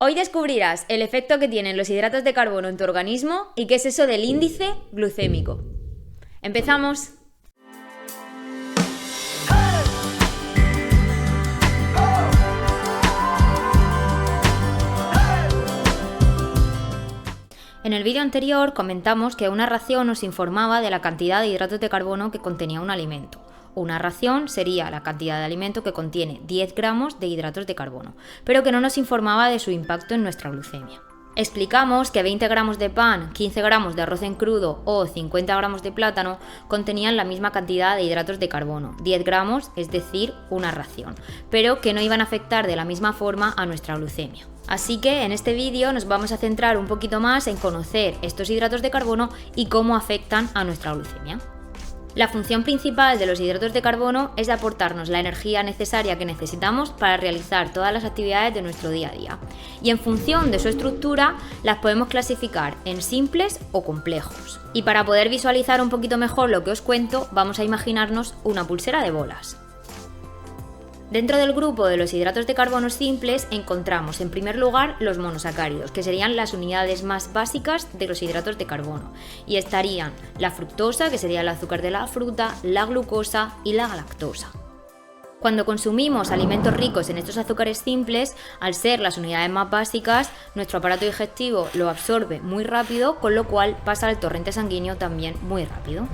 Hoy descubrirás el efecto que tienen los hidratos de carbono en tu organismo y qué es eso del índice glucémico. ¡Empezamos! En el vídeo anterior comentamos que una ración nos informaba de la cantidad de hidratos de carbono que contenía un alimento. Una ración sería la cantidad de alimento que contiene 10 gramos de hidratos de carbono, pero que no nos informaba de su impacto en nuestra glucemia. Explicamos que 20 gramos de pan, 15 gramos de arroz en crudo o 50 gramos de plátano contenían la misma cantidad de hidratos de carbono, 10 gramos, es decir, una ración, pero que no iban a afectar de la misma forma a nuestra glucemia. Así que en este vídeo nos vamos a centrar un poquito más en conocer estos hidratos de carbono y cómo afectan a nuestra glucemia. La función principal de los hidratos de carbono es de aportarnos la energía necesaria que necesitamos para realizar todas las actividades de nuestro día a día. Y en función de su estructura, las podemos clasificar en simples o complejos. Y para poder visualizar un poquito mejor lo que os cuento, vamos a imaginarnos una pulsera de bolas. Dentro del grupo de los hidratos de carbono simples encontramos en primer lugar los monosacáridos, que serían las unidades más básicas de los hidratos de carbono, y estarían la fructosa, que sería el azúcar de la fruta, la glucosa y la galactosa. Cuando consumimos alimentos ricos en estos azúcares simples, al ser las unidades más básicas, nuestro aparato digestivo lo absorbe muy rápido, con lo cual pasa al torrente sanguíneo también muy rápido.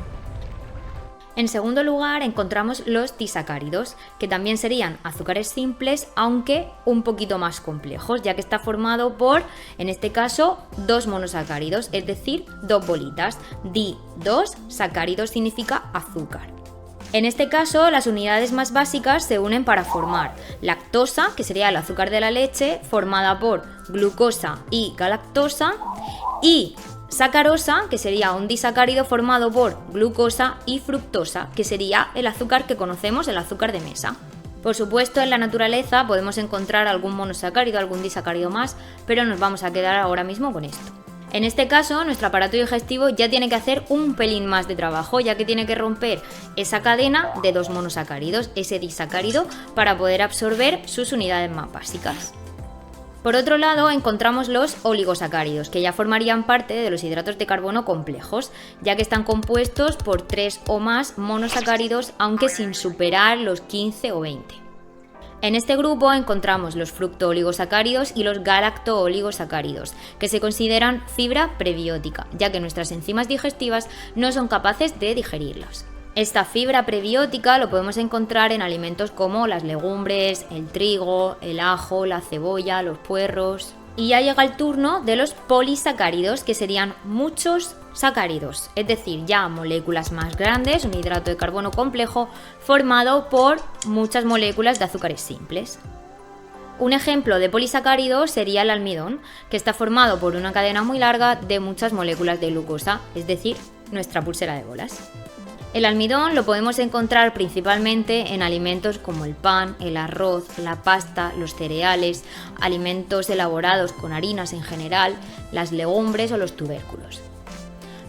En segundo lugar encontramos los disacáridos, que también serían azúcares simples, aunque un poquito más complejos, ya que está formado por, en este caso, dos monosacáridos, es decir, dos bolitas. Di2 sacáridos significa azúcar. En este caso, las unidades más básicas se unen para formar lactosa, que sería el azúcar de la leche, formada por glucosa y galactosa, y sacarosa, que sería un disacárido formado por glucosa y fructosa, que sería el azúcar que conocemos, el azúcar de mesa. Por supuesto, en la naturaleza podemos encontrar algún monosacárido, algún disacárido más, pero nos vamos a quedar ahora mismo con esto. En este caso, nuestro aparato digestivo ya tiene que hacer un pelín más de trabajo, ya que tiene que romper esa cadena de dos monosacáridos, ese disacárido, para poder absorber sus unidades más básicas. Por otro lado, encontramos los oligosacáridos, que ya formarían parte de los hidratos de carbono complejos, ya que están compuestos por 3 o más monosacáridos, aunque sin superar los 15 o 20. En este grupo encontramos los fructooligosacáridos y los galactooligosacáridos, que se consideran fibra prebiótica, ya que nuestras enzimas digestivas no son capaces de digerirlos. Esta fibra prebiótica lo podemos encontrar en alimentos como las legumbres, el trigo, el ajo, la cebolla, los puerros. Y ya llega el turno de los polisacáridos, que serían muchos sacáridos, es decir, ya moléculas más grandes, un hidrato de carbono complejo formado por muchas moléculas de azúcares simples. Un ejemplo de polisacárido sería el almidón, que está formado por una cadena muy larga de muchas moléculas de glucosa, es decir, nuestra pulsera de bolas. El almidón lo podemos encontrar principalmente en alimentos como el pan, el arroz, la pasta, los cereales, alimentos elaborados con harinas en general, las legumbres o los tubérculos.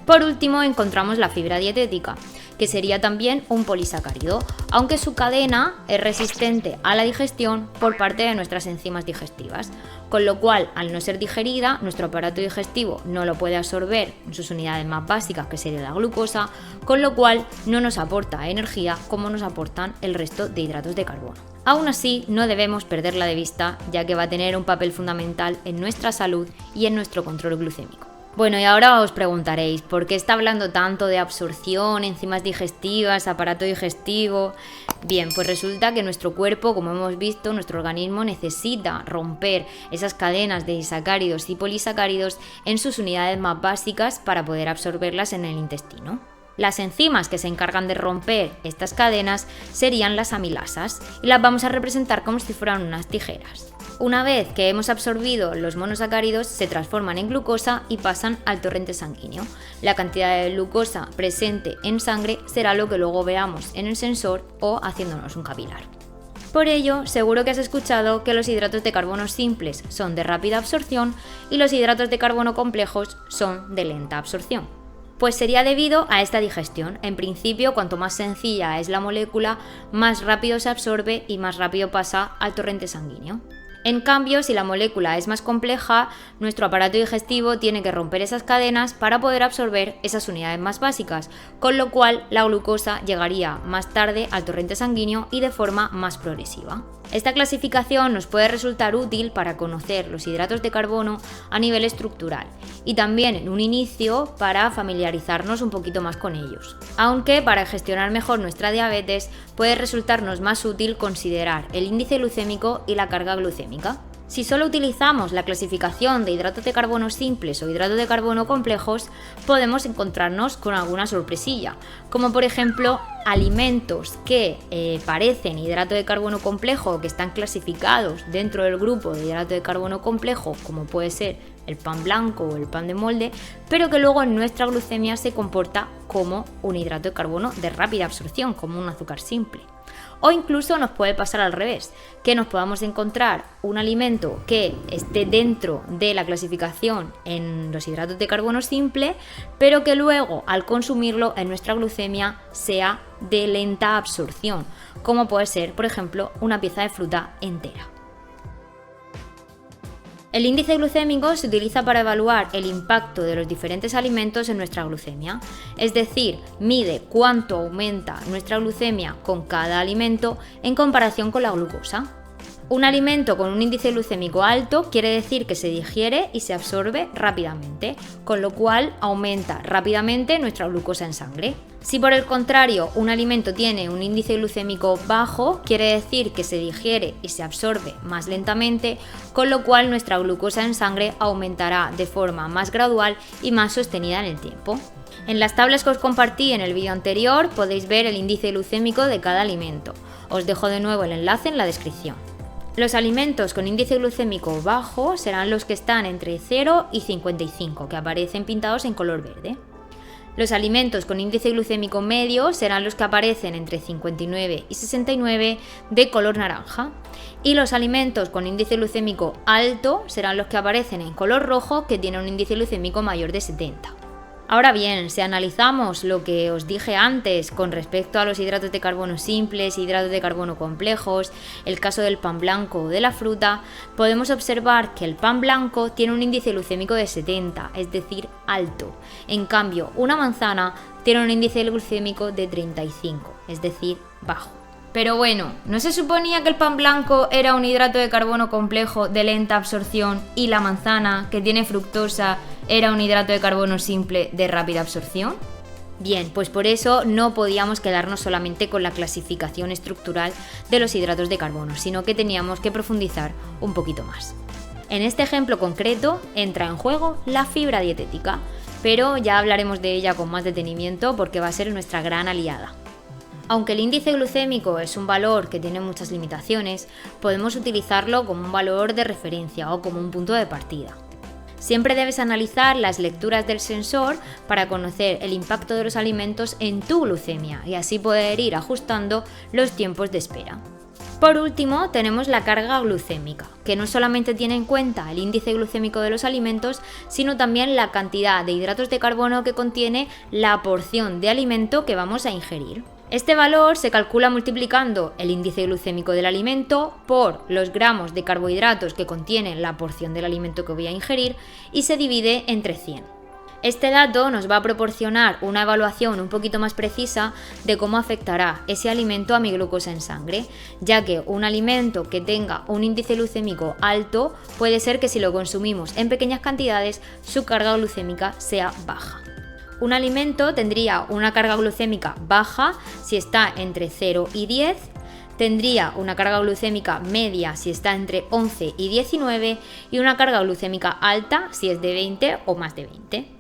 Por último encontramos la fibra dietética, que sería también un polisacárido, aunque su cadena es resistente a la digestión por parte de nuestras enzimas digestivas, con lo cual, al no ser digerida, nuestro aparato digestivo no lo puede absorber en sus unidades más básicas, que sería la glucosa, con lo cual no nos aporta energía como nos aportan el resto de hidratos de carbono. Aún así, no debemos perderla de vista, ya que va a tener un papel fundamental en nuestra salud y en nuestro control glucémico. Bueno, y ahora os preguntaréis, ¿por qué está hablando tanto de absorción, enzimas digestivas, aparato digestivo? Bien, pues resulta que nuestro cuerpo, como hemos visto, nuestro organismo necesita romper esas cadenas de disacáridos y polisacáridos en sus unidades más básicas para poder absorberlas en el intestino. Las enzimas que se encargan de romper estas cadenas serían las amilasas, y las vamos a representar como si fueran unas tijeras. Una vez que hemos absorbido los monosacáridos, se transforman en glucosa y pasan al torrente sanguíneo. La cantidad de glucosa presente en sangre será lo que luego veamos en el sensor o haciéndonos un capilar. Por ello, seguro que has escuchado que los hidratos de carbono simples son de rápida absorción y los hidratos de carbono complejos son de lenta absorción. Pues sería debido a esta digestión. En principio, cuanto más sencilla es la molécula, más rápido se absorbe y más rápido pasa al torrente sanguíneo. En cambio, si la molécula es más compleja, nuestro aparato digestivo tiene que romper esas cadenas para poder absorber esas unidades más básicas, con lo cual la glucosa llegaría más tarde al torrente sanguíneo y de forma más progresiva. Esta clasificación nos puede resultar útil para conocer los hidratos de carbono a nivel estructural y también en un inicio para familiarizarnos un poquito más con ellos. Aunque para gestionar mejor nuestra diabetes puede resultarnos más útil considerar el índice glucémico y la carga glucémica. Si solo utilizamos la clasificación de hidratos de carbono simples o hidratos de carbono complejos, podemos encontrarnos con alguna sorpresilla, como por ejemplo alimentos que parecen hidrato de carbono complejo, que están clasificados dentro del grupo de hidrato de carbono complejo, como puede ser el pan blanco o el pan de molde, pero que luego en nuestra glucemia se comporta como un hidrato de carbono de rápida absorción, como un azúcar simple. O incluso nos puede pasar al revés, que nos podamos encontrar un alimento que esté dentro de la clasificación en los hidratos de carbono simple, pero que luego al consumirlo en nuestra glucemia sea de lenta absorción, como puede ser, por ejemplo, una pieza de fruta entera. El índice glucémico se utiliza para evaluar el impacto de los diferentes alimentos en nuestra glucemia, es decir, mide cuánto aumenta nuestra glucemia con cada alimento en comparación con la glucosa. Un alimento con un índice glucémico alto quiere decir que se digiere y se absorbe rápidamente, con lo cual aumenta rápidamente nuestra glucosa en sangre. Si por el contrario un alimento tiene un índice glucémico bajo, quiere decir que se digiere y se absorbe más lentamente, con lo cual nuestra glucosa en sangre aumentará de forma más gradual y más sostenida en el tiempo. En las tablas que os compartí en el vídeo anterior podéis ver el índice glucémico de cada alimento. Os dejo de nuevo el enlace en la descripción. Los alimentos con índice glucémico bajo serán los que están entre 0 y 55, que aparecen pintados en color verde. Los alimentos con índice glucémico medio serán los que aparecen entre 59 y 69 de color naranja. Y los alimentos con índice glucémico alto serán los que aparecen en color rojo, que tienen un índice glucémico mayor de 70. Ahora bien, si analizamos lo que os dije antes con respecto a los hidratos de carbono simples, hidratos de carbono complejos, el caso del pan blanco o de la fruta, podemos observar que el pan blanco tiene un índice glucémico de 70, es decir, alto. En cambio, una manzana tiene un índice glucémico de 35, es decir, bajo. Pero bueno, ¿no se suponía que el pan blanco era un hidrato de carbono complejo de lenta absorción y la manzana, que tiene fructosa, era un hidrato de carbono simple de rápida absorción? Bien, pues por eso no podíamos quedarnos solamente con la clasificación estructural de los hidratos de carbono, sino que teníamos que profundizar un poquito más. En este ejemplo concreto entra en juego la fibra dietética, pero ya hablaremos de ella con más detenimiento porque va a ser nuestra gran aliada. Aunque el índice glucémico es un valor que tiene muchas limitaciones, podemos utilizarlo como un valor de referencia o como un punto de partida. Siempre debes analizar las lecturas del sensor para conocer el impacto de los alimentos en tu glucemia y así poder ir ajustando los tiempos de espera. Por último, tenemos la carga glucémica, que no solamente tiene en cuenta el índice glucémico de los alimentos, sino también la cantidad de hidratos de carbono que contiene la porción de alimento que vamos a ingerir. Este valor se calcula multiplicando el índice glucémico del alimento por los gramos de carbohidratos que contiene la porción del alimento que voy a ingerir y se divide entre 100. Este dato nos va a proporcionar una evaluación un poquito más precisa de cómo afectará ese alimento a mi glucosa en sangre, ya que un alimento que tenga un índice glucémico alto puede ser que si lo consumimos en pequeñas cantidades su carga glucémica sea baja. Un alimento tendría una carga glucémica baja si está entre 0 y 10, tendría una carga glucémica media si está entre 11 y 19 y una carga glucémica alta si es de 20 o más de 20.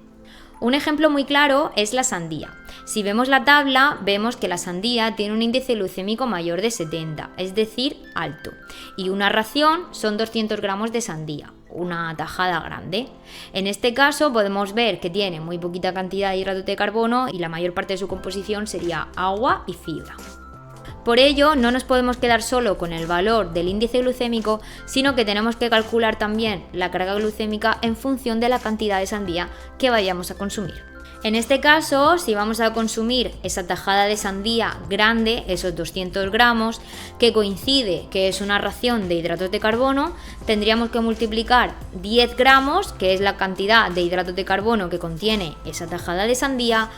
Un ejemplo muy claro es la sandía. Si vemos la tabla, vemos que la sandía tiene un índice glucémico mayor de 70, es decir, alto, y una ración son 200 gramos de sandía, una tajada grande. En este caso podemos ver que tiene muy poquita cantidad de hidratos de carbono y la mayor parte de su composición sería agua y fibra. Por ello, no nos podemos quedar solo con el valor del índice glucémico, sino que tenemos que calcular también la carga glucémica en función de la cantidad de sandía que vayamos a consumir. En este caso, si vamos a consumir esa tajada de sandía grande, esos 200 gramos, que coincide que es una ración de hidratos de carbono, tendríamos que multiplicar 10 gramos, que es la cantidad de hidratos de carbono que contiene esa tajada de sandía,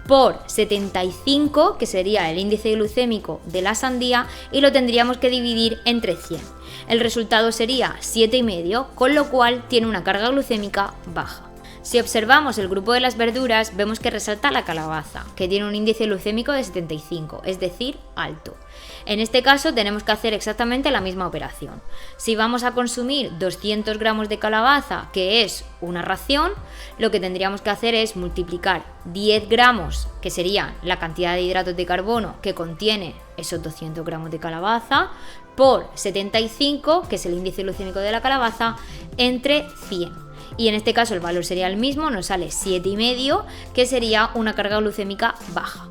por 75, que sería el índice glucémico de la sandía, y lo tendríamos que dividir entre 100. El resultado sería 7,5, con lo cual tiene una carga glucémica baja. Si observamos el grupo de las verduras, vemos que resalta la calabaza, que tiene un índice glucémico de 75, es decir, alto. En este caso tenemos que hacer exactamente la misma operación. Si vamos a consumir 200 gramos de calabaza, que es una ración, lo que tendríamos que hacer es multiplicar 10 gramos, que sería la cantidad de hidratos de carbono que contiene esos 200 gramos de calabaza, por 75, que es el índice glucémico de la calabaza, entre 100. Y en este caso el valor sería el mismo, nos sale 7,5, que sería una carga glucémica baja.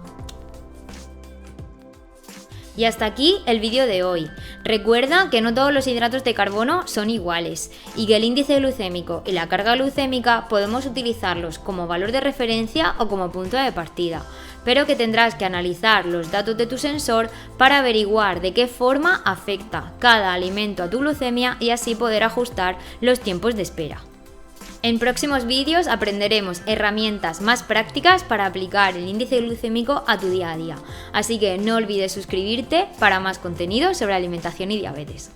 Y hasta aquí el vídeo de hoy. Recuerda que no todos los hidratos de carbono son iguales y que el índice glucémico y la carga glucémica podemos utilizarlos como valor de referencia o como punto de partida, pero que tendrás que analizar los datos de tu sensor para averiguar de qué forma afecta cada alimento a tu glucemia y así poder ajustar los tiempos de espera. En próximos vídeos aprenderemos herramientas más prácticas para aplicar el índice glucémico a tu día a día, así que no olvides suscribirte para más contenido sobre alimentación y diabetes.